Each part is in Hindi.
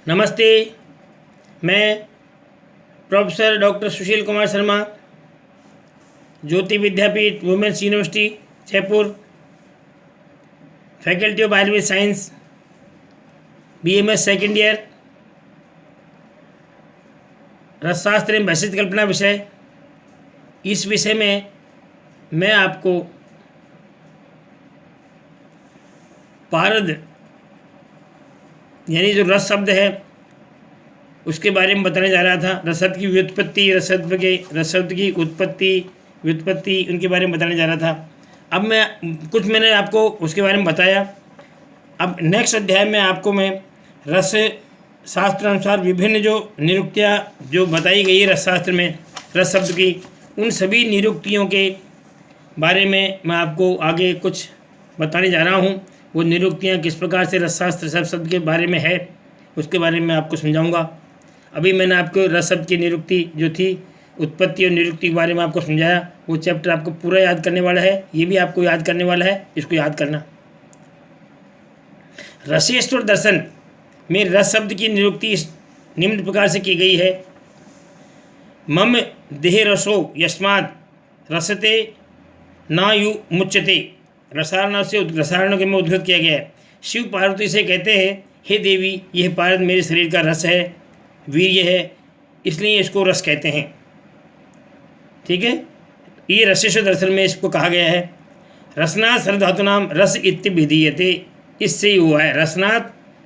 नमस्ते। मैं professor doctor Sushil Kumar Sharma, Jyoti Vidyapeeth women's university Jaipur, faculty of Ayurveda science, BMS second year, रसशास्त्र एवं वैशिष्ट कल्पना विषय। इस विषय में मैं आपको पारद यानी जो रस शब्द है उसके बारे में बताने जा रहा था। रस शब्द की व्युत्पत्ति, रस शब्द की उत्पत्ति व्युत्पत्ति उनके बारे में बताने जा रहा था। अब मैंने आपको उसके बारे में बताया। अब नेक्स्ट अध्याय में आपको मैं रस शास्त्र अनुसार विभिन्न जो निरुक्तियाँ जो बताई गई है रस शास्त्र में रस शब्द की, उन सभी निरुक्तियों के बारे में मैं आपको आगे कुछ बताने जा रहा हूँ। वो निरुक्तियाँ किस प्रकार से रस शास्त्र शब्द के बारे में है उसके बारे में आपको समझाऊंगा। अभी मैंने आपको रस शब्द की निरुक्ति जो थी, उत्पत्ति और निरुक्ति के बारे में आपको समझाया। वो चैप्टर आपको पूरा याद करने वाला है, ये भी आपको याद करने वाला है, इसको याद करना। रसेश्वर दर्शन में रस शब्द की निरुक्ति निम्न प्रकार से की गई है। मम देह रसो यस्मात् रसते ना यु मुच्यते। रसायन से रसायनों के में उद्धृत किया गया है। शिव पार्वती से कहते हैं, हे देवी, यह पारद मेरे शरीर का रस है, वीर्य है, इसलिए इसको रस कहते हैं। ठीक है, ये रसेश्वर दर्शन में इसको कहा गया है। रसनाथ सर्वधातु नाम रस इत्यभिधीयते, इससे ही हुआ है। रसनाथ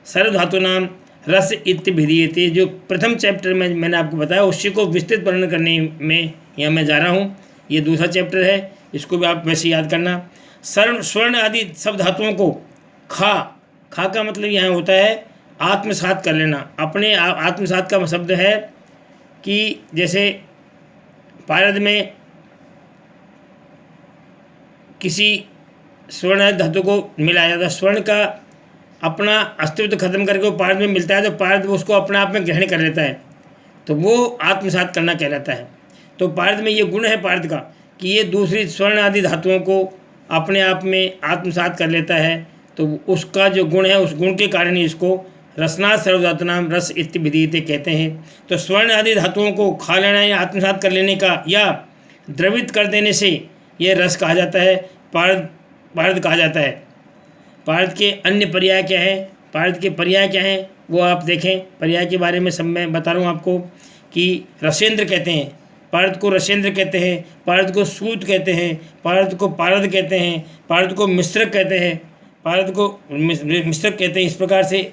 सर्वधातु नाम रस इत्यभिधीयते, जो प्रथम चैप्टर में मैंने आपको बताया उसी को विस्तृत वर्णन करने में यहाँ मैं जा रहा हूँ। ये दूसरा चैप्टर है, इसको भी आप वैसे याद करना। स्वर्ण आदि सब धातुओं को खा का मतलब यहाँ होता है आत्मसात कर लेना। अपने आत्मसात का शब्द है कि जैसे पारद में किसी स्वर्ण आदि धातु को मिलाया जाता है, स्वर्ण का अपना अस्तित्व खत्म करके वो पारद में मिलता है तो पारद उसको अपने आप में ग्रहण कर लेता है, तो वो आत्मसात करना कहलाता है। तो पारद में ये गुण है पारद का कि ये दूसरी स्वर्ण आदि धातुओं को अपने आप में आत्मसात कर लेता है, तो उसका जो गुण है उस गुण के कारण ही इसको रसनाथ सर्वधातु नाम रस इत्यभिधीयते कहते हैं। तो स्वर्ण आदि धातुओं को खा लेना या आत्मसात कर लेने का या द्रवित कर देने से यह रस कहा जाता है, पारद कहा जाता है। पारद के अन्य पर्याय क्या है, पारद के पर्याय क्या हैं वो आप देखें। पर्याय के बारे में सब मैं बता रहा हूँ आपको कि रसेंद्र कहते हैं, पारद को रसेंद्र कहते हैं, पारद को सूत कहते हैं, पारद को पारद कहते हैं, पारद को मिश्रक कहते हैं, पारद को मिश्रक कहते हैं। इस प्रकार से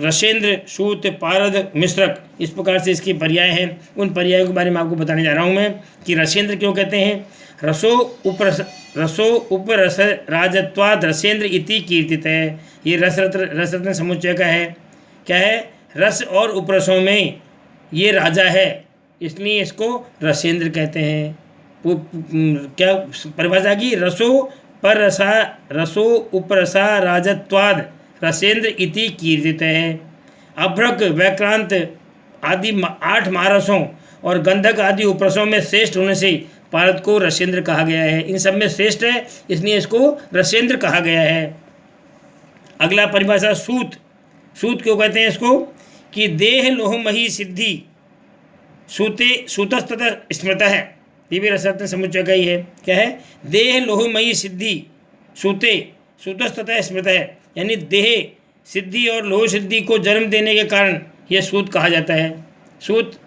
रसेंद्र, सूत, पारद, मिश्रक, इस प्रकार से इसके पर्याय हैं। उन पर्यायों के बारे में आपको बताने जा रहा हूँ मैं कि रसेंद्र क्यों कहते हैं। रसो उपरस राजत्वाद रसेंद्र इति कीर्तित है। ये रसरत्न समुच्चय का है। क्या है, रस और उपरसों में ये राजा है, इसलिए इसको रसेंद्र कहते हैं। वो क्या परिभाषा की, रसो उपरसा राजत्वाद रसेंद्र इति कीर्तित है। अभ्रक, व्याक्रांत आदि 8 महारसों और गंधक आदि उपरसों में श्रेष्ठ होने से पारद को रसेंद्र कहा गया है। इन सब में श्रेष्ठ है, इसलिए इसको रसेंद्र कहा गया है। अगला परिभाषा सूत क्यों कहते हैं इसको कि देह लोहमयी सिद्धि सूतस्ततः स्मृतः है। ये भी रसरत्न समुच्चय का ही है। क्या है, देह लोहमयी सिद्धि सूतस्ततः स्मृतः है, यानी देह सिद्धि और लोह सिद्धि को जन्म देने के कारण यह सूत कहा जाता है। सूत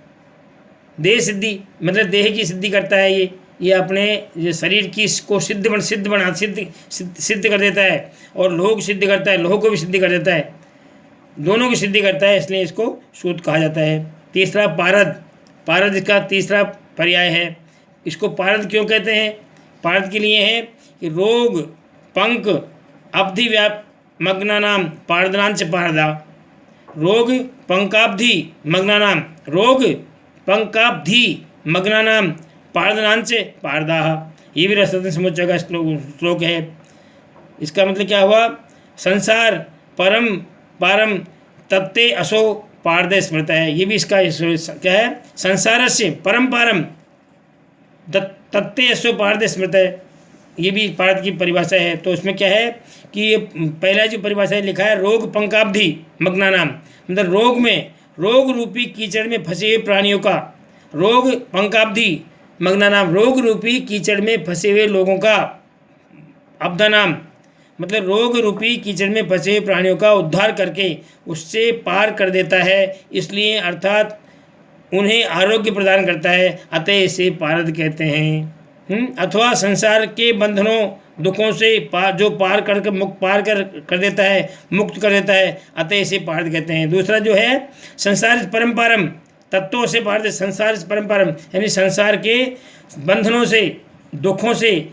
देह सिद्धि मतलब देह की सिद्धि करता है। ये अपने शरीर की को सिद्ध कर देता है, और लोह को सिद्ध करता है, लोह को भी सिद्ध कर देता है, दोनों की सिद्धि करता है, इसलिए इसको सूत कहा जाता है। तीसरा पारद इसका तीसरा पर्याय है। इसको पारद क्यों कहते हैं, पारद के लिए है कि रोग पंक अवधि मग्नानाम पारदनांच पारदा। रोग पंकाब्धि मग्नानाम, रोग पंकाब्धि मग्नानाम पारदनांच पारदा। ये भी रसरत्न समुच्चय का श्लोक है। इसका मतलब क्या हुआ, संसार पारम तत्ते असो पारद स्मृत है। ये भी इसका क्या है, संसार से परम तत्ते असो पारद स्मृत है। ये भी पारद की परिभाषा है। तो उसमें क्या है कि ये पहला जो परिभाषा है लिखा है, रोग पंकाब्धि मग्नानाम, मतलब रोग में, रोग रूपी कीचड़ में फंसे हुए प्राणियों का, रोग पंकाब्धि मग्नानाम, रोग रूपी कीचड़ में फंसे हुए लोगों का, अब्दानाम मतलब रोग रूपी कीचड़ में फंसे हुए प्राणियों का उद्धार करके उससे पार कर देता है, इसलिए अर्थात उन्हें आरोग्य प्रदान करता है, अतः इसे पारद कहते हैं। अथवा संसार के बंधनों दुखों से जो पार कर देता है, मुक्त कर देता है, अतः इसे पारद कहते हैं। दूसरा जो है संसार परम्परम, तत्वों से पारद, संसार परम्परम यानी संसार के बंधनों से दुखों से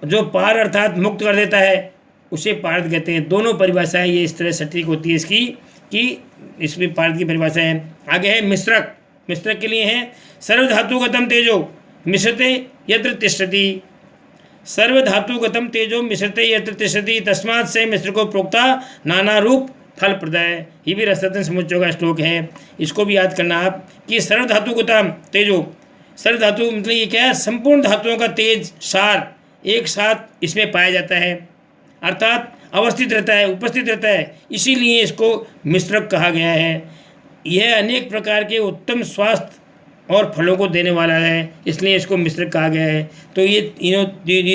जो पार अर्थात मुक्त कर देता है, उसे पारद कहते हैं। दोनों परिभाषाएं ये इस तरह सटीक होती है इसकी कि इसमें पारद की परिभाषा है। आगे है मिश्रक, मिश्रक के लिए है सर्वधातुगतम तेजो मिश्रते यत्र तिष्ठति, सर्वधातुगतम तेजो मिश्रते यत्र तिष्ठति, तस्मात् से मिश्र को प्रोक्ता नाना रूप फल प्रदाय। ये भी रसरत्न समुच्चय का श्लोक है, इसको भी याद करना आप कि सर्वधातुगतम तेजो, सर्वधातु मतलब ये क्या है, संपूर्ण धातुओं का तेज सार एक साथ इसमें पाया जाता है, अर्थात अवस्थित रहता है, उपस्थित रहता है, इसीलिए इसको मिश्रक कहा गया है। यह अनेक प्रकार के उत्तम स्वास्थ्य और फलों को देने वाला है, इसलिए इसको मिश्रक कहा गया है। तो ये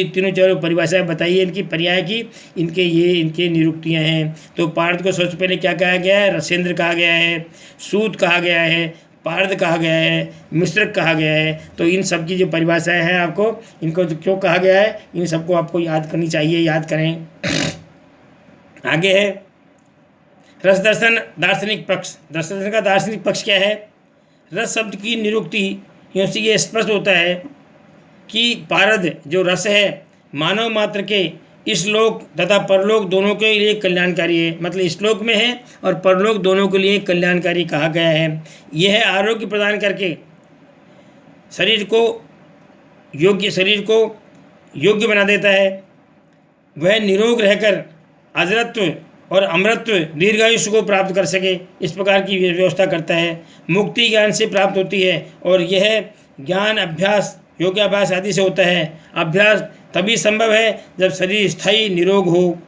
तीनों चारों परिभाषाएं बताइए इनकी, पर्याय की, इनके निरुक्तियां हैं। तो पारद को सबसे पहले क्या कहा गया है, रसेंद्र कहा गया है, सूत कहा गया है, पारद कहा गया है, मिश्रक कहा गया है। तो इन सब की जो परिभाषाएं हैं आपको, इनको क्यों कहा गया है, इन सबको आपको याद करनी चाहिए, याद करें। आगे है रस दर्शन दार्शनिक पक्ष। रस दर्शन का दार्शनिक पक्ष क्या है, रस शब्द की निरुक्ति से ये स्पष्ट होता है कि पारद जो रस है मानव मात्र के इस लोक तथा परलोक दोनों के लिए कल्याणकारी है, मतलब इस लोक में है और परलोक दोनों के लिए कल्याणकारी कहा गया है। यह आरोग्य प्रदान करके शरीर को योग्य बना देता है, वह निरोग रहकर अजरत्व और अमरत्व दीर्घायुष्य को प्राप्त कर सके, इस प्रकार की व्यवस्था करता है। मुक्ति ज्ञान से प्राप्त होती है और यह ज्ञान अभ्यास, योगाभ्यास आदि से होता है। अभ्यास तभी संभव है जब शरीर स्थायी निरोग हो।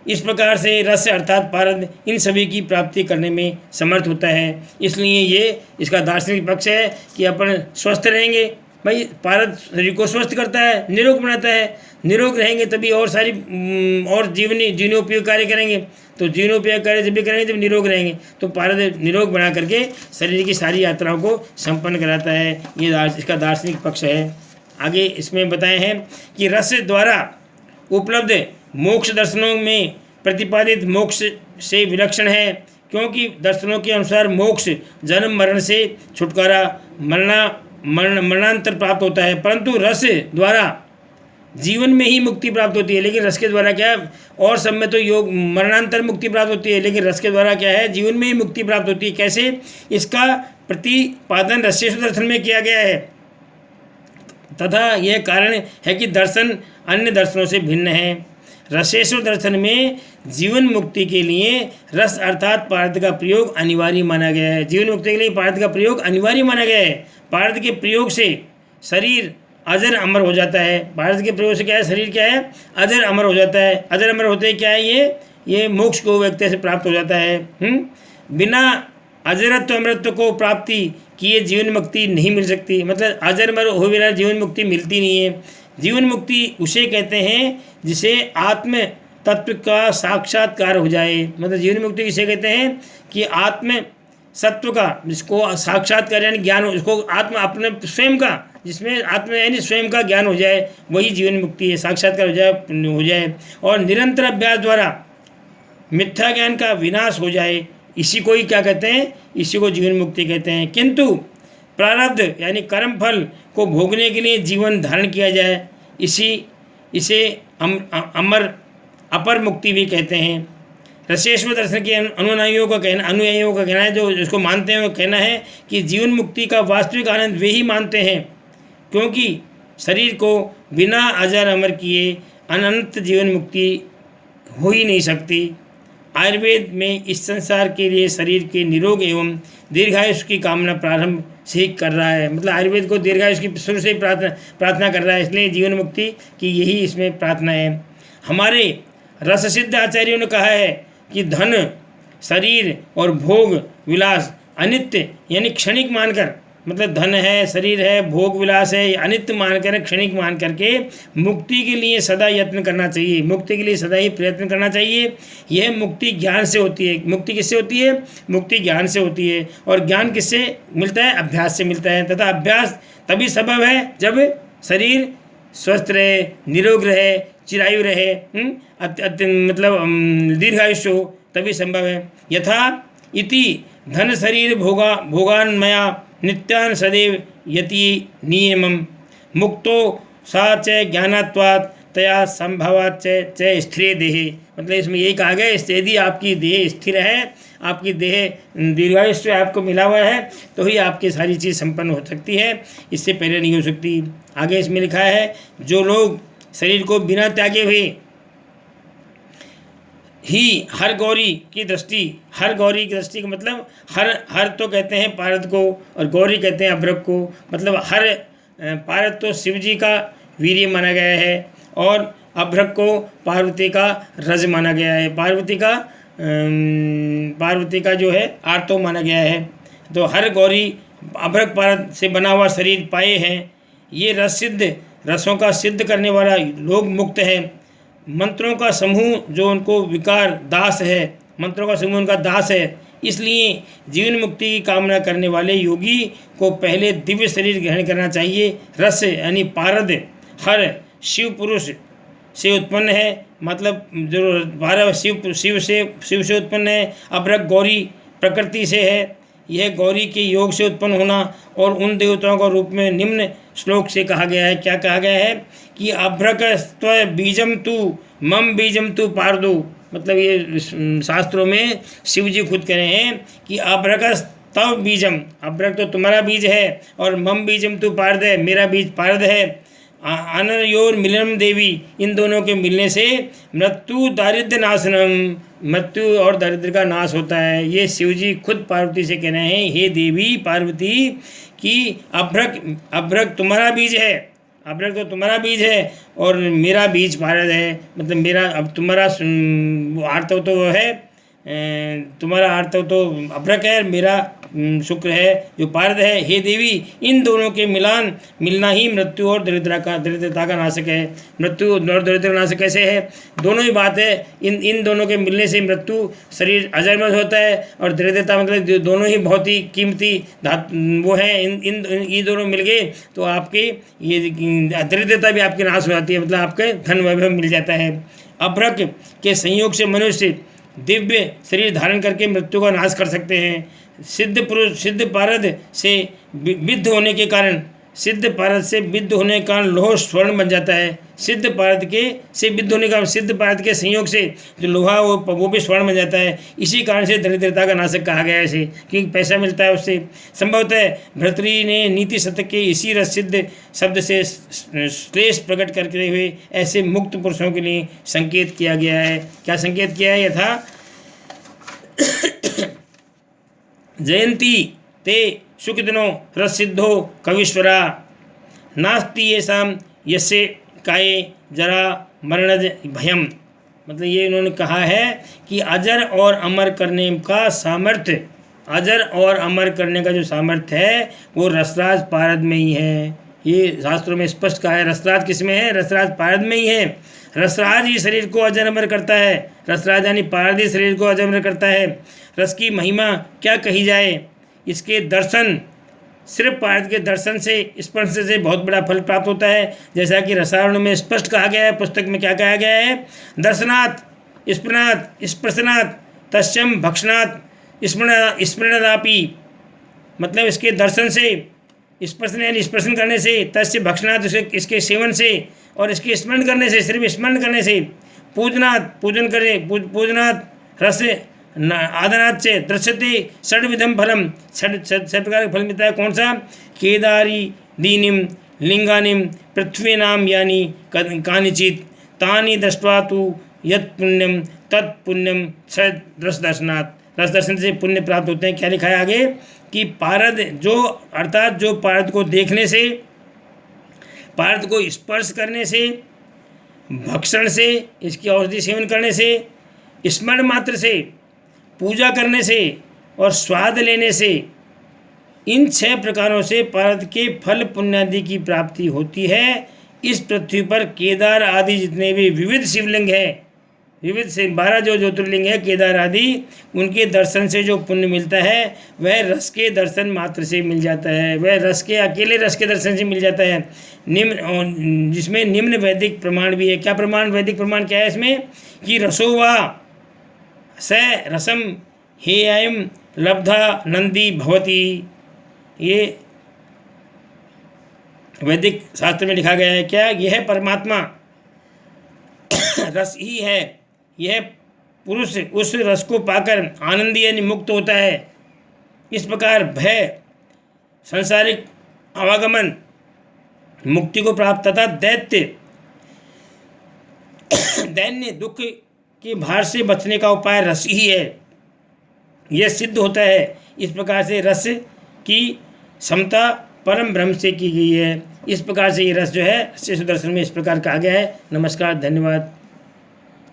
इस प्रकार से रस अर्थात पारद इन सभी की प्राप्ति करने में समर्थ होता है, इसलिए ये इसका दार्शनिक पक्ष है कि अपन स्वस्थ रहेंगे। भाई पारद शरीर को स्वस्थ करता है, निरोग बनाता है, निरोग रहेंगे तभी और सारी और जीवनोपयोग कार्य करेंगे। तो जीवनोपयोग कार्य जब भी करेंगे जब निरोग रहेंगे। तो पारद निरोग बना करके शरीर की सारी यात्राओं को संपन्न कराता है, ये इसका दार्शनिक पक्ष है। आगे इसमें बताए हैं कि रस द्वारा उपलब्ध मोक्ष दर्शनों में प्रतिपादित मोक्ष से विलक्षण है, क्योंकि दर्शनों के अनुसार मोक्ष जन्म मरण से छुटकारा, मरणांतर प्राप्त होता है, परंतु रस द्वारा जीवन में ही मुक्ति प्राप्त होती है। लेकिन रस के द्वारा क्या है, और सब में तो योग मरणांतर मुक्ति प्राप्त होती है, लेकिन रस के द्वारा क्या है, जीवन में ही मुक्ति प्राप्त होती है। कैसे, इसका प्रतिपादन रसेश्वर दर्शन में किया गया है, तथा यह कारण है कि दर्शन अन्य दर्शनों से भिन्न है। रसेश्वर दर्शन में जीवन मुक्ति के लिए रस अर्थात पारद का प्रयोग अनिवार्य माना गया है। जीवन मुक्ति के लिए पारद का प्रयोग अनिवार्य माना गया है। पारद के प्रयोग से शरीर अजर अमर हो जाता है। पारद के प्रयोग से क्या है, शरीर क्या है, अजर अमर हो जाता है। अजर अमर होते क्या है, ये मोक्ष को व्यक्ति से प्राप्त हो जाता है। बिना अजरत्व अमरत्व को प्राप्ति किए जीवन मुक्ति नहीं मिल सकती, मतलब अजर अमर हो बिना जीवन मुक्ति मिलती नहीं है। जीवन मुक्ति उसे कहते हैं जिसे आत्म तत्व का साक्षात्कार हो जाए, मतलब जीवन मुक्ति किसे कहते हैं कि आत्म सत्व का, जिसको साक्षात्कार यानी ज्ञान हो, जिसको आत्म अपने स्वयं का, जिसमें आत्म यानी स्वयं का ज्ञान हो जाए, वही जीवन मुक्ति है, साक्षात्कार हो जाए। और निरंतर अभ्यास द्वारा मिथ्या ज्ञान का विनाश हो जाए, इसी को ही क्या कहते हैं, इसी को जीवन मुक्ति कहते हैं। किंतु प्रारब्ध यानी कर्म फल को भोगने के लिए जीवन धारण किया जाए, इसे अपर मुक्ति भी कहते हैं। रसेश्वर दर्शन के अनुयायियों का कहना है, जो इसको मानते हैं, वो कहना है कि जीवन मुक्ति का वास्तविक आनंद वे ही मानते हैं, क्योंकि शरीर को बिना अजर अमर किए अनंत जीवन मुक्ति हो ही नहीं सकती। आयुर्वेद में इस संसार के लिए शरीर के निरोग एवं दीर्घायुष्य की कामना प्रारंभ से ही कर रहा है। मतलब आयुर्वेद को दीर्घायुष्य की शुरू से ही प्रार्थना कर रहा है, इसलिए जीवन मुक्ति की यही इसमें प्रार्थना है। हमारे रससिद्ध आचार्यों ने कहा है कि धन, शरीर और भोग विलास अनित्य यानी क्षणिक मानकर, मतलब धन है, शरीर है, भोग विलास है, अनित्य मानकर, क्षणिक मान करके मुक्ति के लिए सदा यत्न करना चाहिए, मुक्ति के लिए सदा ही प्रयत्न करना चाहिए। यह मुक्ति ज्ञान से होती है। मुक्ति किससे होती है? मुक्ति ज्ञान से होती है। और ज्ञान किससे मिलता है? अभ्यास से मिलता है। तथा अभ्यास तभी संभव है जब शरीर स्वस्थ रहे, निरोग रहे, चिरायु रहे, मतलब दीर्घायुष्य हो, तभी संभव है। यथा इति धन शरीर भोगान्मया नित्यान सदैव यति नियमम मुक्तो सा च ज्ञानात्वात् तया संभवात् च स्थिर देहे। मतलब इसमें यही कहा गया, यदि आपकी देह स्थिर है, आपकी देह दीर्घायुष्य आपको मिला हुआ है, तो ही आपकी सारी चीज़ संपन्न हो सकती है, इससे पहले नहीं हो सकती। आगे इसमें लिखा है, जो लोग शरीर को बिना त्यागे हुए ही हर गौरी की दृष्टि, हर गौरी की दृष्टि का मतलब हर तो कहते हैं पारद को और गौरी कहते हैं अभ्रक को। मतलब हर पारद तो शिव जी का वीर्य माना गया है और अभ्रक को पार्वती का रज माना गया है, पार्वती का जो है आर्तो माना गया है। तो हर गौरी अभ्रक पारद से बना हुआ शरीर पाए हैं। ये रस सिद्ध, रसों का सिद्ध करने वाला लोग मुक्त है। मंत्रों का समूह जो उनको विकार दास है, मंत्रों का समूह उनका दास है। इसलिए जीवन मुक्ति की कामना करने वाले योगी को पहले दिव्य शरीर ग्रहण करना चाहिए। रस यानी पारद हर शिव पुरुष से उत्पन्न है, मतलब जो 12 शिव से उत्पन्न है। अभ्रक गौरी प्रकृति से है। यह गौरी के योग से उत्पन्न होना और उन देवताओं का रूप में निम्न श्लोक से कहा गया है। क्या कहा गया है कि अभ्रकस्त्व बीजम तू मम बीजम तू पारदो। मतलब ये शास्त्रों में शिव जी खुद कह रहे हैं कि अभ्रकस्तव बीजम, अभ्रक तो तुम्हारा बीज है, और मम बीजम तू पारद है, मेरा बीज पारद है। अनयोर मिलनम देवी, इन दोनों के मिलने से मृत्यु दारिद्र्य नाशनम, मृत्यु और दरिद्र का नाश होता है। ये शिवजी खुद पार्वती से कह रहे हैं, हे देवी पार्वती कि अभ्रक तुम्हारा बीज है, अभ्रक तो तुम्हारा बीज है और मेरा बीज पारद है। मतलब मेरा अब तुम्हारा आर्तव तो वो है, तुम्हारा आर्तव तो अभ्रक है, मेरा शुक्र है जो पारद है। हे देवी, इन दोनों के मिलना ही मृत्यु और दरिद्रता का नाशक है। मृत्यु और दरिद्र नाशक कैसे है? दोनों ही बात है। इन दोनों के मिलने से मृत्यु, शरीर अजरमज होता है, और दरिद्रता मतलब दोनों ही बहुत ही कीमती वो है। ये दोनों मिल गए तो आपके ये दरिद्रता भी आपकी नाश हो जाती है, मतलब आपके धन वैभव मिल जाता है। अभ्रक के संयोग से मनुष्य दिव्य शरीर धारण करके मृत्यु का नाश कर सकते हैं। सिद्ध पुरुष, सिद्ध पारद से विद्ध होने के कारण, सिद्ध पारद से विद्ध होने के कारण लोह स्वर्ण बन जाता है। सिद्ध पारद के से विद्ध होने का, सिद्ध पारद के संयोग से जो लोहा वो भी स्वर्ण बन जाता है। इसी कारण से दरिद्रता का नाशक कहा गया है इसे, क्योंकि पैसा मिलता है उससे। संभवतः भर्तृहरि ने नीति शतक के इसी रस सिद्ध शब्द से श्लेष प्रकट करते हुए ऐसे मुक्त पुरुषों के लिए संकेत किया गया है। क्या संकेत किया है? यथा जयंती ते सुखदिनो रसिद्धो कवीश्वरा नास्ति येषां यस्य काये जरा मरणज भयम। मतलब ये इन्होंने कहा है कि अजर और अमर करने का सामर्थ्य, अजर और अमर करने का जो सामर्थ्य है वो रसराज पारद में ही है। ये शास्त्रों में स्पष्ट कहा है। रसराज किस में है? रसराज पारद में ही है। रसराज ही शरीर को अजर अमर करता है। रसराज यानी पारद ही शरीर को अजर अमर करता है। रस की महिमा क्या कही जाए, इसके दर्शन, सिर्फ पारद के दर्शन से, स्पर्श से बहुत बड़ा फल प्राप्त होता है। जैसा कि रसायन में स्पष्ट कहा गया है, पुस्तक में क्या कहा गया है? दर्शनात् स्पृणात् स्पर्शनात् तस्यम भक्षणात् स्मृणादापि। मतलब इसके दर्शन से, स्पर्शन यानी स्पर्शन करने से, तस्य भक्षणात् इसके सेवन से, और इसके स्मरण करने से, सिर्फ स्मरण करने से, पूजनात् पूजन करे, पूजनात् रस आदनात् से दृश्यते षड्विधम फलम, छठ प्रकार का फल मिलता है। कौन सा? केदारी दीनिम लिंगानिम पृथ्वी नाम यानी कानिचित तानि दृष्ट्वा तु यत् पुण्यम तत्पुण्यम स रस दर्शनात्, रस दर्शन से पुण्य प्राप्त होते हैं। क्या लिखा है आगे कि पारद जो, अर्थात जो पारद को देखने से, पारद को स्पर्श करने से, भक्षण से, इसकी औषधि सेवन करने से, स्मरण मात्र से, पूजा करने से और स्वाद लेने से, इन 6 प्रकारों से पारद के फल पुण्यादि की प्राप्ति होती है। इस पृथ्वी पर केदार आदि जितने भी विविध शिवलिंग है, विविध से 12 जो ज्योतिर्लिंग है केदार आदि, उनके दर्शन से जो पुण्य मिलता है वह रस के दर्शन मात्र से मिल जाता है, वह रस के अकेले रस के दर्शन से मिल जाता है। निम्न, जिसमें निम्न वैदिक प्रमाण भी है। क्या प्रमाण, वैदिक प्रमाण क्या है इसमें कि रसो वा स रसम हेयम लब्धा नंदी भवती, ये वैदिक शास्त्र में लिखा गया है। क्या, यह परमात्मा रस ही है, यह पुरुष उस रस को पाकर आनंदी यानी मुक्त होता है। इस प्रकार भय, सांसारिक आवागमन, मुक्ति को प्राप्त, तथा दैन्य दुख के भार से बचने का उपाय रस ही है, यह सिद्ध होता है। इस प्रकार से रस की समता परम ब्रह्म से की गई है। इस प्रकार से ये रस जो है शिशु दर्शन में इस प्रकार कहा गया है। नमस्कार, धन्यवाद।